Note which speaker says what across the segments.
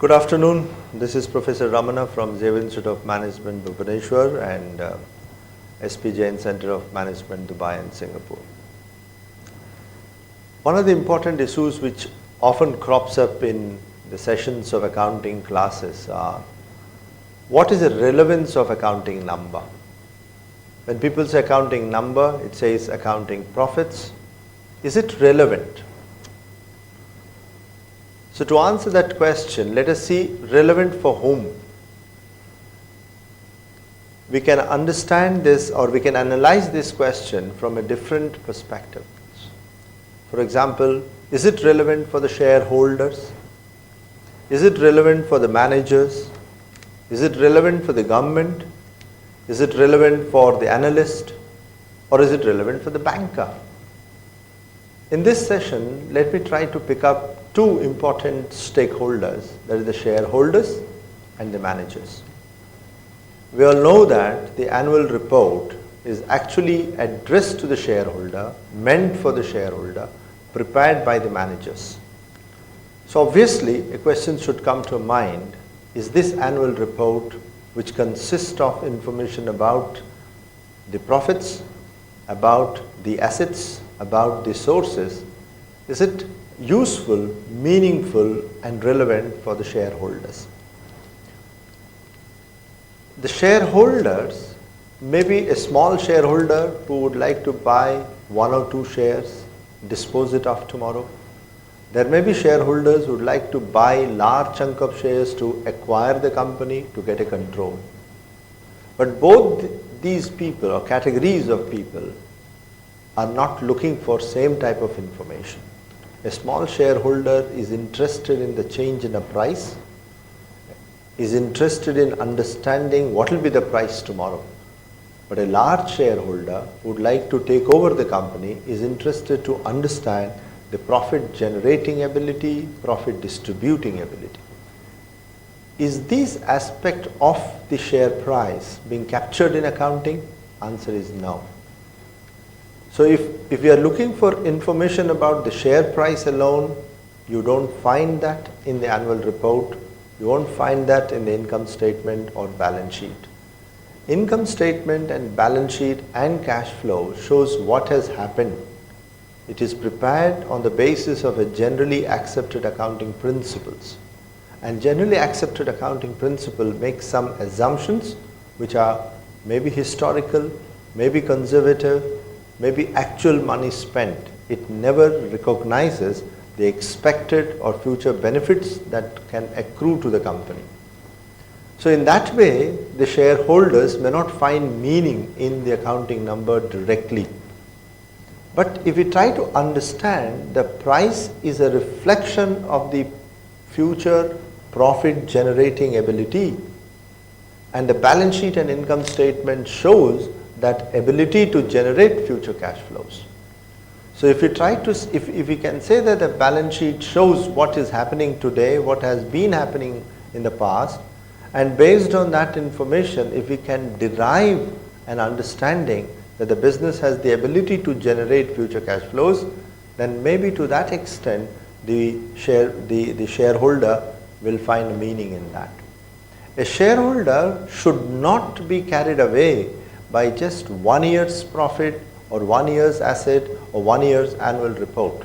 Speaker 1: Good afternoon. This is Professor Ramana from Xavier Institute of Management, Bhubaneswar, and SP Jain Center of Management, Dubai and Singapore. One of the important issues which often crops up in the sessions of accounting classes are, what is the relevance of accounting number? When people say accounting number, it says accounting profits. Is it relevant? So to answer that question, let us see relevant for whom. We can understand this, or we can analyze this question from a different perspective. For example, is it relevant for the shareholders? Is it relevant for the managers? Is it relevant for the government? Is it relevant for the analyst? Or is it relevant for the banker? In this session, let me try to pick up two important stakeholders, that is the shareholders and the managers. We all know that the annual report is actually addressed to the shareholder, meant for the shareholder, prepared by the managers. So obviously a question should come to mind, is this annual report, which consists of information about the profits, about the assets, about the sources, is it useful, meaningful and relevant for the shareholders? The shareholders may be a small shareholder who would like to buy one or two shares, dispose it of tomorrow. There may be shareholders who would like to buy large chunk of shares to acquire the company, to get a control. But both these people or categories of people are not looking for same type of information. A small shareholder is interested in the change in a price, is interested in understanding what will be the price tomorrow. But a large shareholder who would like to take over the company is interested to understand the profit generating ability, profit distributing ability. Is this aspect of the share price being captured in accounting? Answer is no. So if you are looking for information about the share price alone, you don't find that in the annual report, you won't find that in the income statement or balance sheet. Income statement and balance sheet and cash flow shows what has happened. It is prepared on the basis of a generally accepted accounting principles. And generally accepted accounting principle makes some assumptions which are maybe historical, maybe conservative, maybe actual money spent. It never recognizes the expected or future benefits that can accrue to the company. So in that way, the shareholders may not find meaning in the accounting number directly. But if we try to understand, the price is a reflection of the future profit generating ability, and the balance sheet and income statement shows that ability to generate future cash flows. So if we try to, if we can say that the balance sheet shows what is happening today, what has been happening in the past, and based on that information, if we can derive an understanding that the business has the ability to generate future cash flows, then maybe to that extent the shareholder will find meaning in that. A shareholder should not be carried away by just 1 year's profit or 1 year's asset or 1 year's annual report.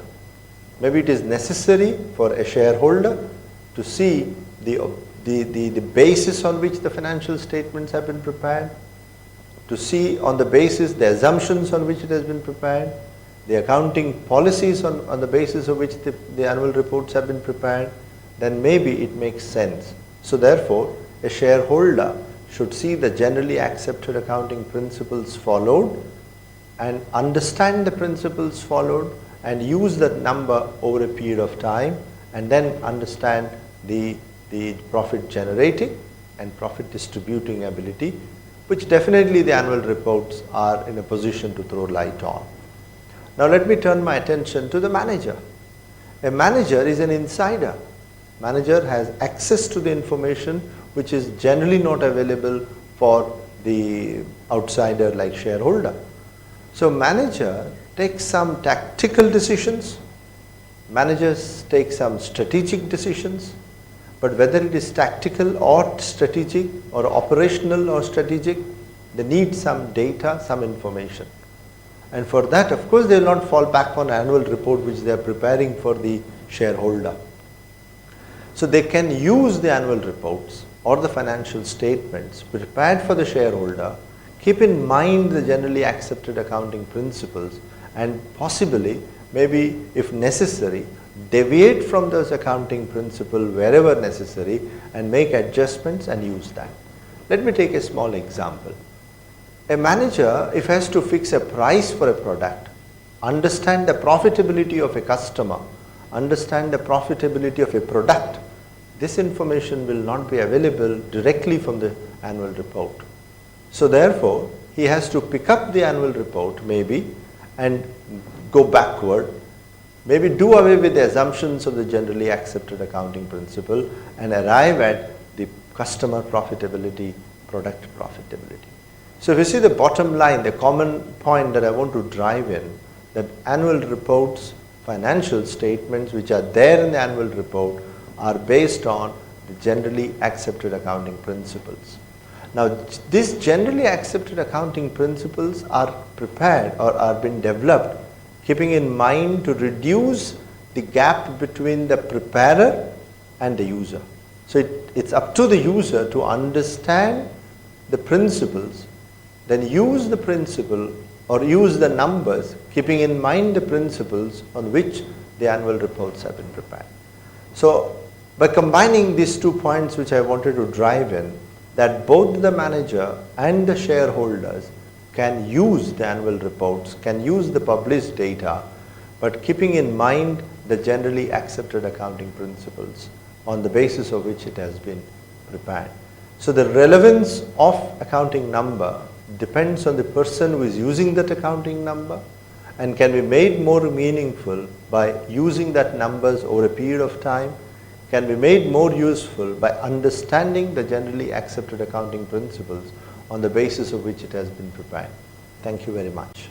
Speaker 1: Maybe it is necessary for a shareholder to see the basis on which the financial statements have been prepared, to see on the basis the assumptions on which it has been prepared, the accounting policies on the basis of which the annual reports have been prepared, then maybe it makes sense. So therefore, a shareholder should see the generally accepted accounting principles followed and understand the principles followed and use that number over a period of time, and then understand the profit generating and profit distributing ability, which definitely the annual reports are in a position to throw light on. Now let me turn my attention to the manager. A manager is an insider. Manager has access to the information which is generally not available for the outsider like shareholder. So manager takes some tactical decisions, managers take some strategic decisions, but whether it is tactical or strategic or operational or strategic, they need some data, some information. And for that, of course, they will not fall back on annual report which they are preparing for the shareholder. So they can use the annual reports or the financial statements prepared for the shareholder, keep in mind the generally accepted accounting principles, and possibly, maybe if necessary, deviate from those accounting principles wherever necessary and make adjustments and use that. Let me take a small example. A manager, if he has to fix a price for a product, understand the profitability of a customer, understand the profitability of a product, this information will not be available directly from the annual report. So therefore, he has to pick up the annual report maybe and go backward, maybe do away with the assumptions of the generally accepted accounting principle and arrive at the customer profitability, product profitability. So if you see the bottom line, the common point that I want to drive in, that annual reports, financial statements which are there in the annual report are based on the generally accepted accounting principles. Now, these generally accepted accounting principles are prepared or are being developed keeping in mind to reduce the gap between the preparer and the user. So it's up to the user to understand the principles, then use the principle or use the numbers keeping in mind the principles on which the annual reports have been prepared. So by combining these 2 points which I wanted to drive in, that both the manager and the shareholders can use the annual reports, can use the published data, but keeping in mind the generally accepted accounting principles on the basis of which it has been prepared. So the relevance of accounting number depends on the person who is using that accounting number and can be made more meaningful by using that numbers over a period of time, can be made more useful by understanding the generally accepted accounting principles on the basis of which it has been prepared. Thank you very much.